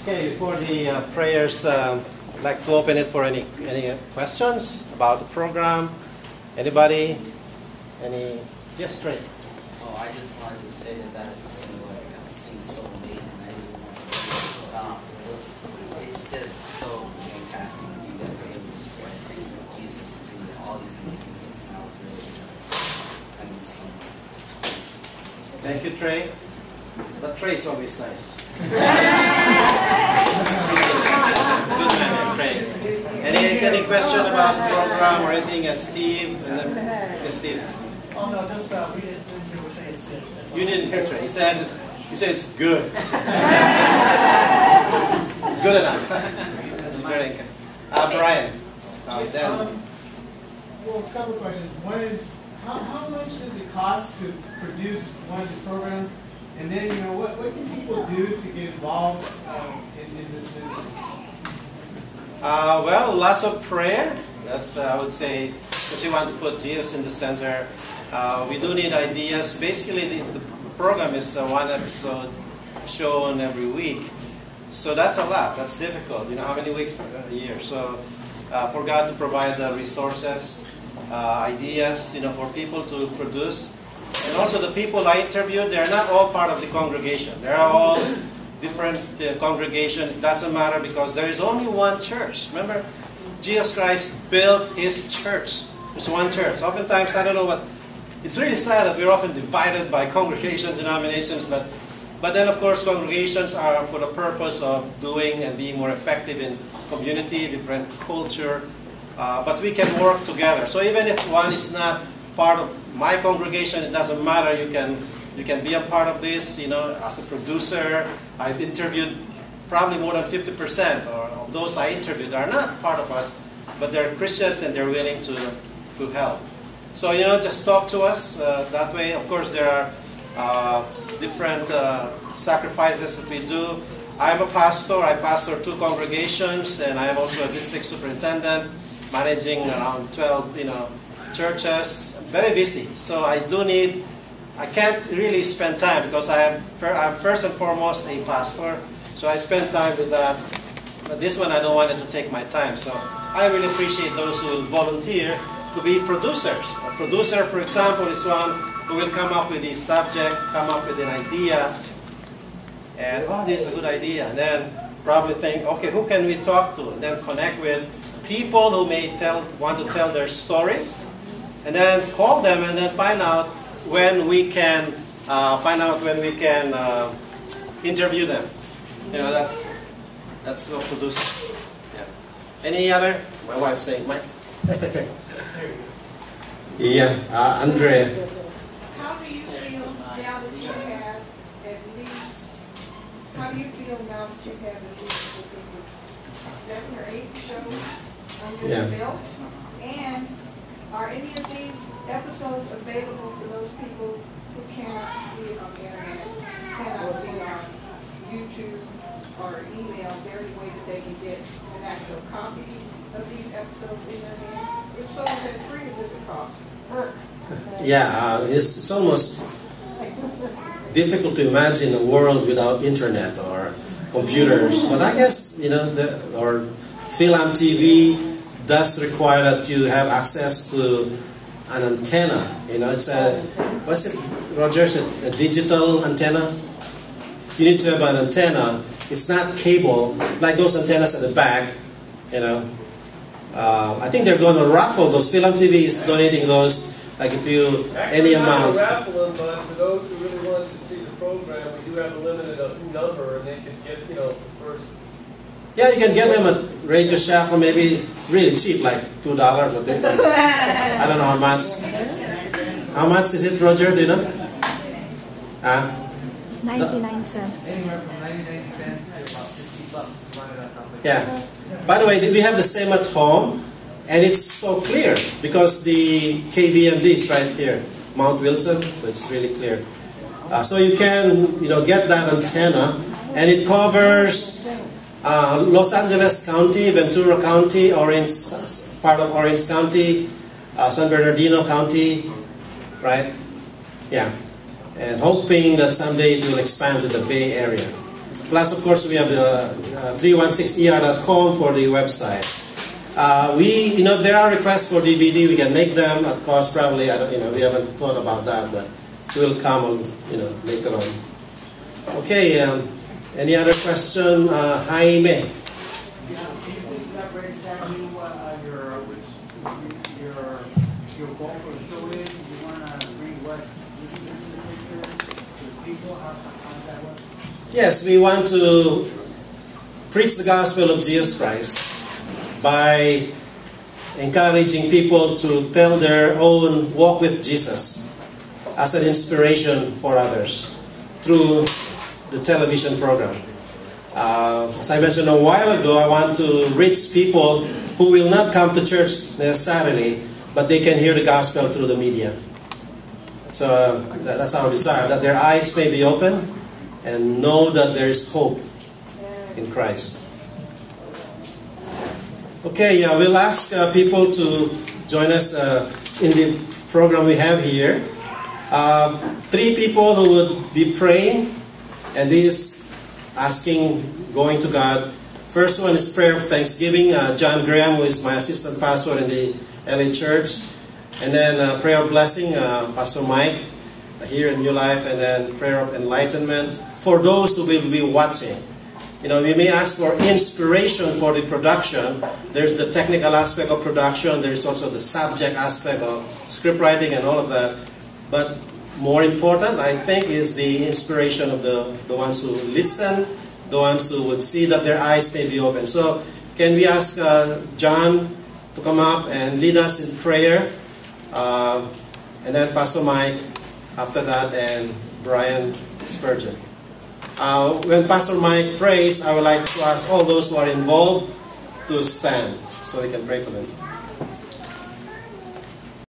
Okay, before the prayers, I'd like to open it for any questions about the program. Anybody? Yes, Trey. Oh, I just wanted to say that seems so amazing. I didn't want to stop. It's just so fantastic that you guys are able to spread Jesus through all these amazing things. And I was really I mean, so much. Thank you, Trey. But Trey's always nice. Good man, Trey. Any question about the program or anything? Steve? And then, yes, Steve. Oh no, just we just didn't hear what Trey said. You didn't hear Trey. He said it's good. It's good enough. That's very good. Brian. Well, a couple of questions. One is, how much does it cost to produce one of these programs? And then, what can people do to get involved in this ministry? Well, lots of prayer. That's, I would say, because we want to put Jesus in the center. We do need ideas. Basically, the program is one episode shown every week. So that's a lot. That's difficult. How many weeks per year? So for God to provide the resources, ideas, for people to produce. And also the people I interviewed, they're not all part of the congregation. They're all different congregation. It doesn't matter because there is only one church. Remember, Jesus Christ built His church. There's one church. Oftentimes, I don't know what... It's really sad that we're often divided by congregations, denominations, but then, of course, congregations are for the purpose of doing and being more effective in community, different culture. But we can work together. So even if one is not part of my congregation, it doesn't matter. You can be a part of this. As a producer, I've interviewed probably more than 50% of those I interviewed are not part of us, but they're Christians and they're willing to help. So just talk to us that way. Of course, there are different sacrifices that we do. I'm a pastor. I pastor 2 congregations, and I am also a district superintendent, managing around 12 churches. I'm very busy, so I can't really spend time because I'm first and foremost a pastor, so I spend time with that. But this one, I don't want it to take my time, so I really appreciate those who volunteer to be producers. A producer, for example, is one who will come up with the subject, come up with an idea, and this is a good idea, and then probably think, okay, who can we talk to? And then connect with people who may want to tell their stories, and then call them and then find out when we can interview them. That's what produce. Yeah. Any other? My wife's saying, Mike. Yeah, Andrea. How do you feel now that you have at least? How do you feel now that you have at least 7 or 8 shows under your belt? And are any of these episodes available for those people who cannot see it on the internet, cannot see it on YouTube or emails? Is there any way that they can get an actual copy of these episodes in their hands? If so, is it free or does it cost? Yeah, it's almost difficult to imagine a world without internet or computers. But I guess, or film and TV does require that you have access to an antenna. It's what's it, Roger? It's a digital antenna. You need to have an antenna. It's not cable, like those antennas at the back, I think they're going to raffle those. Film TV is donating those, like if you, any amount. Raffle them, but for those who really want to see the program, we do have a limited number, and they can get, the first. Yeah, you can get them at Radio Shack, or maybe really cheap, like $2 or $3. I don't know how much. How much is it, Roger? Do you know? 99 cents. Anywhere from 99 cents to about $50. Yeah. By the way, we have the same at home, and it's so clear because the KVMD is right here, Mount Wilson, so it's really clear. So you can, get that antenna, and it covers Los Angeles County, Ventura County, part of Orange County, San Bernardino County, right? Yeah. And hoping that someday it will expand to the Bay Area. Plus, of course, we have the 316er.com for the website. There are requests for DVD. We can make them at cost. Probably, we haven't thought about that, but it will come, later on. Okay. Any other question, Jaime? Yeah, can you please elaborate exactly what your goal for the show is? You want to bring what into the picture to the people? How does that work? Yes, we want to preach the gospel of Jesus Christ by encouraging people to tell their own walk with Jesus as an inspiration for others through the television program. As I mentioned a while ago, I want to reach people who will not come to church necessarily, but they can hear the gospel through the media. So that's our desire, that their eyes may be open and know that there is hope in Christ. Okay, we'll ask people to join us in the program we have here. 3 people who would be praying, and this asking, going to God. First one is prayer of thanksgiving. John Graham, who is my assistant pastor in the LA church. And then prayer of blessing, Pastor Mike, here in New Life. And then prayer of enlightenment for those who will be watching. We may ask for inspiration for the production. There's the technical aspect of production. There's also the subject aspect of script writing and all of that. But more important, I think, is the inspiration of the ones who listen, the ones who would see that their eyes may be open. So can we ask John to come up and lead us in prayer? And then Pastor Mike after that, and Brian Spurgeon. When Pastor Mike prays, I would like to ask all those who are involved to stand so we can pray for them.